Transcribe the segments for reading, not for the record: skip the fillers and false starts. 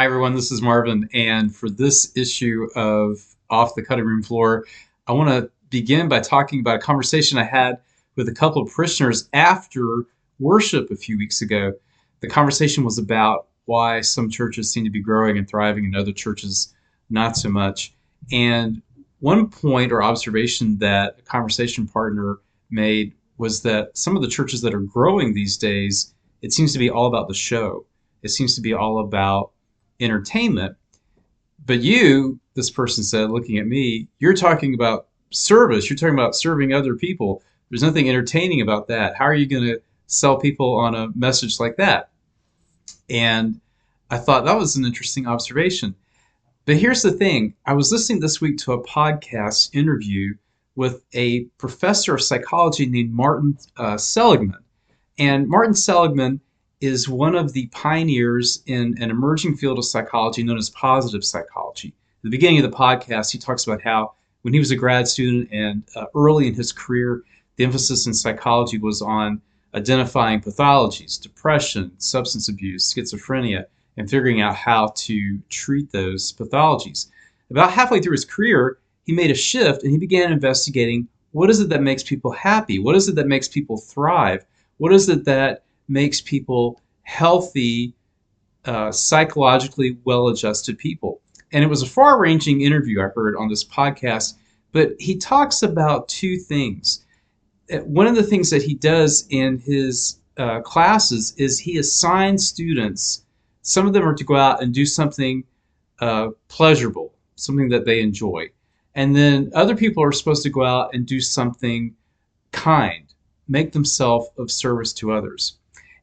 Hi, everyone. This is Marvin. And for this issue of Off the Cutting Room Floor, I want to begin by talking about a conversation I had with a couple of parishioners after worship a few weeks ago. The conversation was about why some churches seem to be growing and thriving and other churches not so much. And one point or observation that a conversation partner made was that some of the churches that are growing these days, it seems to be all about the show. It seems to be all about entertainment. But you, this person said, looking at me, you're talking about service. You're talking about serving other people. There's nothing entertaining about that. How are you going to sell people on a message like that? And I thought that was an interesting observation. But here's the thing. I was listening this week to a podcast interview with a professor of psychology named Martin Seligman. And Martin Seligman is one of the pioneers in an emerging field of psychology known as positive psychology. At the beginning of the podcast, he talks about how when he was a grad student and early in his career, the emphasis in psychology was on identifying pathologies, depression, substance abuse, schizophrenia, and figuring out how to treat those pathologies. About halfway through his career, he made a shift and he began investigating what is it that makes people happy? What is it that makes people thrive? What is it that makes people healthy, psychologically well-adjusted people? And it was a far-ranging interview I heard on this podcast, but he talks about two things. One of the things that he does in his classes is he assigns students, some of them are to go out and do something pleasurable, something that they enjoy. And then other people are supposed to go out and do something kind, make themselves of service to others.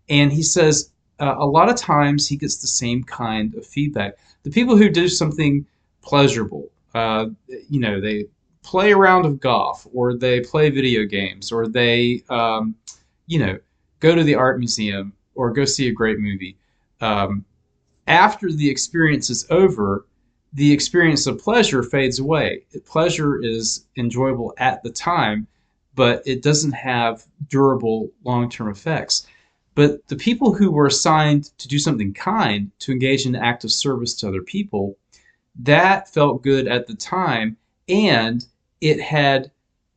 And he says a lot of times he gets the same kind of feedback. The people who do something pleasurable, they play a round of golf, or they play video games, or they, go to the art museum, or go see a great movie. After the experience is over, the experience of pleasure fades away. Pleasure is enjoyable at the time, but it doesn't have durable long-term effects. But the people who were assigned to do something kind, to engage in an act of service to other people, that felt good at the time, and it had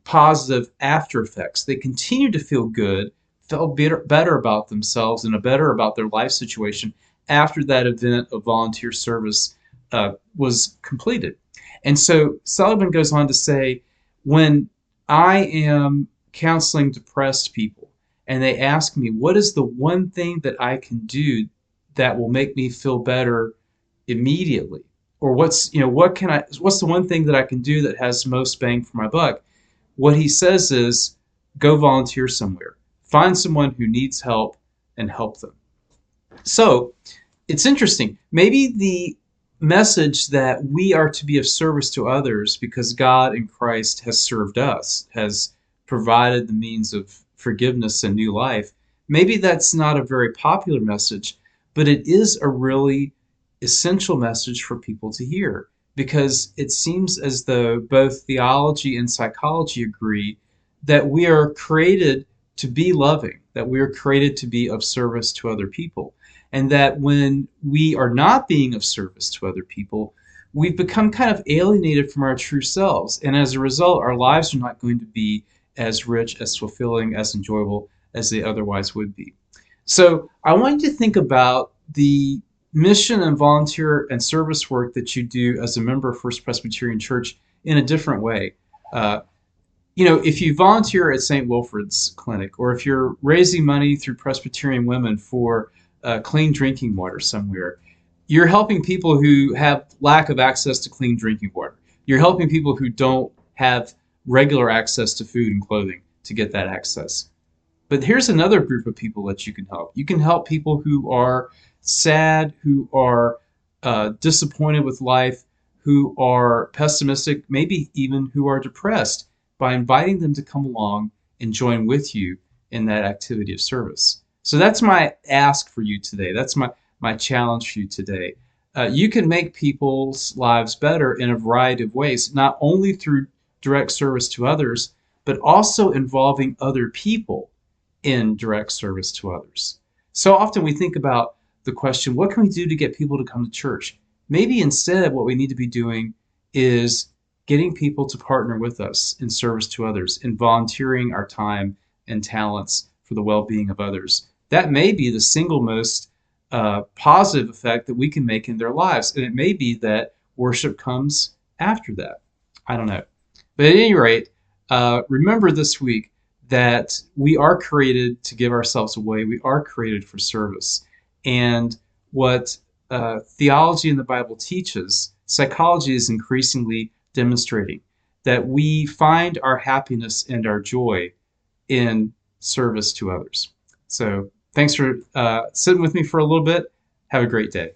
positive after effects. They continued to feel good, felt better about themselves and better about their life situation after that event of volunteer service was completed. And so Sullivan goes on to say, when I am counseling depressed people and they ask me, what is the one thing that I can do that will make me feel better immediately? Or what's the one thing that I can do that has most bang for my buck? What he says is, go volunteer somewhere. Find someone who needs help and help them. So it's interesting. Maybe the message that we are to be of service to others because God in Christ has served us, has provided the means of forgiveness and new life. Maybe that's not a very popular message, but it is a really essential message for people to hear, because it seems as though both theology and psychology agree that we are created to be loving, that we are created to be of service to other people. And that when we are not being of service to other people, we've become kind of alienated from our true selves. And as a result, our lives are not going to be as rich, as fulfilling, as enjoyable as they otherwise would be. So I want you to think about the mission and volunteer and service work that you do as a member of First Presbyterian Church in a different way. If you volunteer at St. Wilfrid's Clinic, or if you're raising money through Presbyterian Women for clean drinking water somewhere, you're helping people who have lack of access to clean drinking water. You're helping people who don't have regular access to food and clothing to get that access. But here's another group of people that you can help. You can help people who are sad, who are disappointed with life, who are pessimistic, maybe even who are depressed, by inviting them to come along and join with you in that activity of service. So that's my ask for you today. That's my challenge for you today. You can make people's lives better in a variety of ways, not only through direct service to others, but also involving other people in direct service to others. So often we think about the question, what can we do to get people to come to church? Maybe instead what we need to be doing is getting people to partner with us in service to others, in volunteering our time and talents for the well-being of others. That may be the single most positive effect that we can make in their lives. And it may be that worship comes after that. I don't know. But at any rate, remember this week that we are created to give ourselves away. We are created for service. And what theology in the Bible teaches, psychology is increasingly demonstrating that we find our happiness and our joy in service to others. So thanks for sitting with me for a little bit. Have a great day.